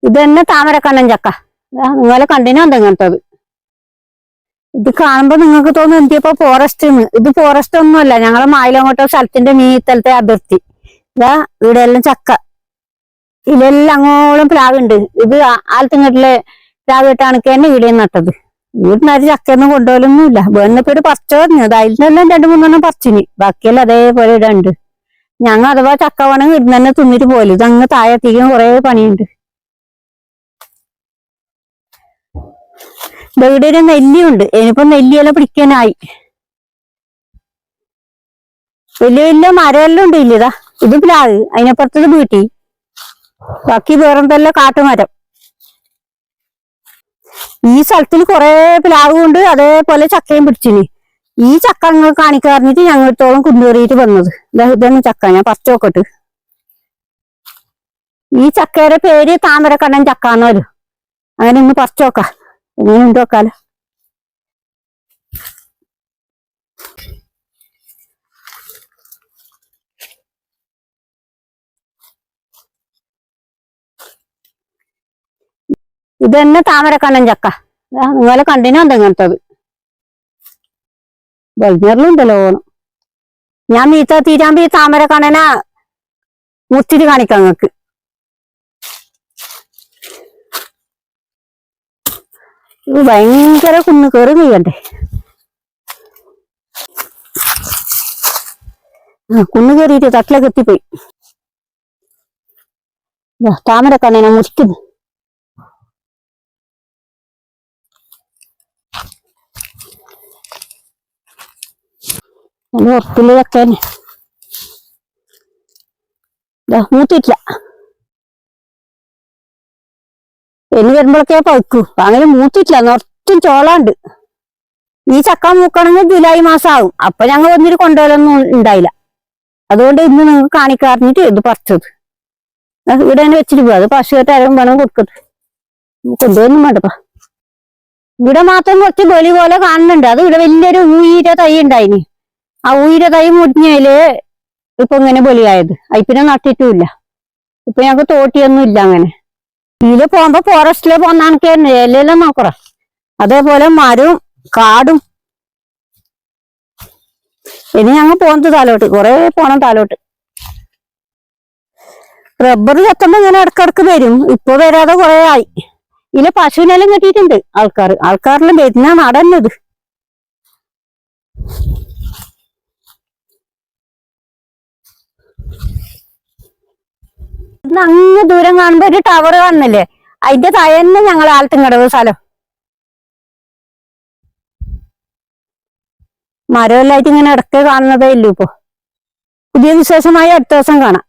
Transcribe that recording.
ഇത് തന്നെ താമരക്കണ്ണൻ ചക്ക. നിങ്ങളെ കണ്ടിനോ എന്തെങ്ങനത്തത്. ഇത് കാണുമ്പോ നിങ്ങൾക്ക് തോന്നും എന്തിയപ്പോ ഫോറസ്റ്റ്. ഇത് ഫോറസ്റ്റ് ഒന്നുമല്ല, ഞങ്ങളെ മായിലങ്ങോട്ടോ സ്ഥലത്തിന്റെ മീത്തലത്തെ അതിർത്തി. ഇതാ ഇവിടെ എല്ലാം ചക്ക. ഇതിലെല്ലാം അങ്ങോളം പ്ലാവുണ്ട്. ഇത് ആലത്തിങ്ങട്ടിലെ പ്ലാവ് ഇട്ടാണക്ക് തന്നെ ഇവിടെ നട്ടത്. വീട്ടിനൊരു ചക്കയൊന്നും കൊണ്ടുപോലൊന്നുമില്ല. വേണിപ്പോ ഒരു പറിച്ചു പറഞ്ഞു. അതിലെല്ലാം 2-3 പറിച്ചിനി. ബാക്കിയെല്ലാം അതേപോലെ ഇടുണ്ട്. ഞങ്ങൾ അഥവാ ചക്ക വേണമെങ്കിൽ ഇടുന്ന് തന്നെ തിന്നിട്ട് പോലും. ഇതങ്ങ് താഴെത്തിക്കാൻ കുറെ പണിയുണ്ട്. ഇവിടെ ഒരു നെല്ലിയുണ്ട്. ഇനിയിപ്പോ നെല്ലിയെല്ലാം പിടിക്കാനായി. വലിയ വലിയ മരമെല്ലാം ഉണ്ട്. ഇല്ലതാ ഇത് പ്ലാവ്, അതിനപ്പുറത്തത് വീട്ടി. ബാക്കി വേറെന്തല്ല കാട്ടുമരം. ഈ സ്ഥലത്തിൽ കുറെ പ്ലാവ് കൊണ്ട് അതേപോലെ ചക്കയും പിടിച്ചിനി. ഈ ചക്ക നിങ്ങൾ കാണിക്കാറിഞ്ഞിട്ട് ഞങ്ങളിടത്തോളം കുന്നുകയറിയിട്ട് വന്നത്. ഇതാണ് ചക്ക. ഞാൻ പറിച്ചു നോക്കട്ട്. ഈ ചക്കയുടെ പേര് താമരക്കണ്ണൻ ചക്ക എന്ന് വരും. അങ്ങനെ ഇന്ന് പറിച്ചു നോക്കാം. എങ്ങനെയുണ്ട് നോക്കാലോ. ഇത് തന്നെ താമരക്കണ്ണൻ ചക്ക. നിങ്ങളെ കണ്ടിനോ എന്തെങ്ങനത്തത്. വെളിഞ്ഞറിലുണ്ടല്ലോ ഓണം. ഞാൻ മീത്ത തീരാമ്പോ ഈ താമരക്കണ്ണനെ മുറിച്ചിട്ട് കാണിക്കാം നിങ്ങക്ക്. ഇത് ഭയങ്കര കുന്ന് കയറി നീയണ്ടേ. കുന്ന് കയറിയിട്ട് തട്ടിലൊക്കെ എത്തിപ്പോയി. താമരക്കണ്ണനെ മുറിക്കുന്നു. നല്ല ഉറപ്പില് ചക്കന്നെ. മൂത്തിട്ടില്ല. എനി വരുമ്പോഴൊക്കെ പഴുക്കൂ. അങ്ങനെ മൂത്തിട്ടില്ല. നിറച്ചും ചോളാണ്ട്. ഈ ചക്ക മൂക്കണമെങ്കിൽ ജൂലൈ മാസം ആവും. അപ്പൊ ഞങ്ങൾ വന്നിട്ട് കൊണ്ടുപോലൊന്നും ഉണ്ടായില്ല. അതുകൊണ്ട് ഇന്ന് നിങ്ങൾക്ക് കാണിക്കാറിഞ്ഞിട്ട് ഇത് പറിച്ചത്. ഇവിടെ തന്നെ വെച്ചിട്ട് പോവാ. അത് പശുവായിട്ട് ആരും വേണം കൊടുക്കത്. കൊണ്ടുപോയൊന്നും വേണ്ടപ്പാ. ഇവിടെ മാത്രം കുറച്ച് വെളി പോലെ കാണുന്നുണ്ട്. അത് ഇവിടെ വലിയൊരു ഊയിര തൈ ഉണ്ടായിനി. ആ ഊയിര തൈ മുടിഞ്ഞതില് ഇപ്പൊ ഇങ്ങനെ ബലിയായത്. പിന്നെ നട്ടിട്ടുമില്ല. ഇപ്പൊ ഞങ്ങക്ക് തോട്ടിയൊന്നും ഇല്ല. അങ്ങനെ ഇതില് പോകുമ്പോ ഫോറസ്റ്റില് പോന്നാണൊക്കെ എല്ലാം നോക്കറ. അതേപോലെ മരവും കാടും. ഇനി ഞങ്ങൾ പോകുന്നത് താലോട്ട്, കുറെ പോണം താലോട്ട്. റബ്ബർ ചത്തുമ്പോ ഇങ്ങനെ ഇടക്കിടക്ക് വരും. ഇപ്പൊ വരാതെ കുറെ ആയി. ഇതില് പശുവിനെല്ലാം കെട്ടിയിട്ടുണ്ട് ആൾക്കാരെല്ലാം വരുന്ന നടന്നത്. അങ്ങ് ദൂരം കാണുമ്പോ ഒരു ടവർ കാണുന്നില്ലേ, അതിന്റെ താഴെ ഞങ്ങൾ ആലത്തുംകടവ് സ്ഥലം. മരമെല്ലായിട്ട് ഇങ്ങനെ ഇടയ്ക്ക് കാണുന്നതേ ഇല്ലൂ. ഇപ്പൊ പുതിയ വിശേഷമായി അടുത്ത ദിവസം കാണാം.